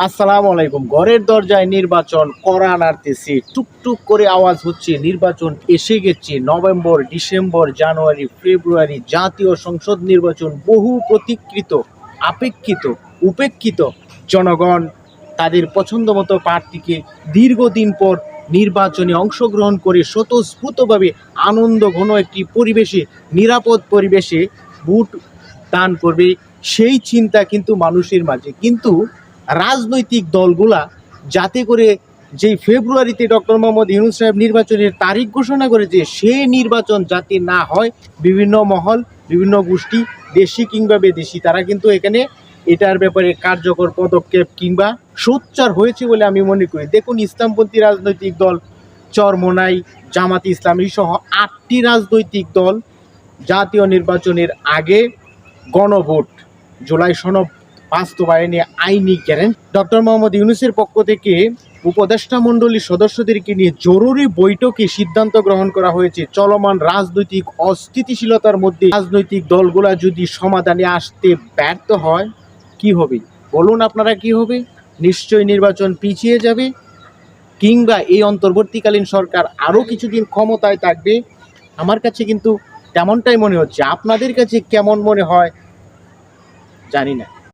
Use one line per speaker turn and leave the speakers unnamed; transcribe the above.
আসসালামু আলাইকুম। ঘরের দরজায় নির্বাচন করা নাড়তেছে, টুকটুক করে আওয়াজ হচ্ছে। নির্বাচন এসে গেছে। নভেম্বর, ডিসেম্বর, জানুয়ারি, ফেব্রুয়ারি জাতীয় সংসদ নির্বাচন বহু প্রতীক্ষিত, আপেক্ষিত, উপেক্ষিত। জনগণ তাদের পছন্দ মতো প্রার্থীকে দীর্ঘদিন পর নির্বাচনে অংশগ্রহণ করে স্বতঃস্ফূর্তভাবে আনন্দ ঘন একটি পরিবেশে, নিরাপদ পরিবেশে ভোট দান করবে, সেই চিন্তা কিন্তু মানুষের মাঝে। কিন্তু রাজনৈতিক দলগুলা যাতে করে যেই ফেব্রুয়ারিতে ডক্টর মোহাম্মদ ইউনূস সাহেব নির্বাচনের তারিখ ঘোষণা করেছে, সেই নির্বাচন যাতে না হয়, বিভিন্ন মহল, বিভিন্ন গোষ্ঠী, দেশি কিংবা বিদেশি, তারা কিন্তু এখানে এটার ব্যাপারে কার্যকর পদক্ষেপ কিংবা সোচ্চার হয়েছে বলে আমি মনে করি। দেখুন, ইসলামপন্থী রাজনৈতিক দল চরমোনাই, জামাত ইসলামী সহ 8টি রাজনৈতিক দল জাতীয় নির্বাচনের আগে গণভোট, জুলাই সনদ বাস্তবায়নে আইনি গ্যারান্টি, ডক্টর মোহাম্মদ ইউনূসের পক্ষ থেকে উপদেষ্টা মণ্ডলীর সদস্যদেরকে নিয়ে জরুরি বৈঠকে সিদ্ধান্ত গ্রহণ করা হয়েছে। চলমান রাজনৈতিক অস্থিতিশীলতার মধ্যে রাজনৈতিক দলগুলা যদি সমাধানে আসতে ব্যর্থ হয়, কি হবে বলুন আপনারা? কি হবে? নিশ্চয়ই নির্বাচন পিছিয়ে যাবে, কিংবা এই অন্তর্বর্তীকালীন সরকার আরও কিছুদিন ক্ষমতায় থাকবে। আমার কাছে কিন্তু তেমনটাই মনে হচ্ছে। আপনাদের কাছে কেমন মনে হয় জানি না।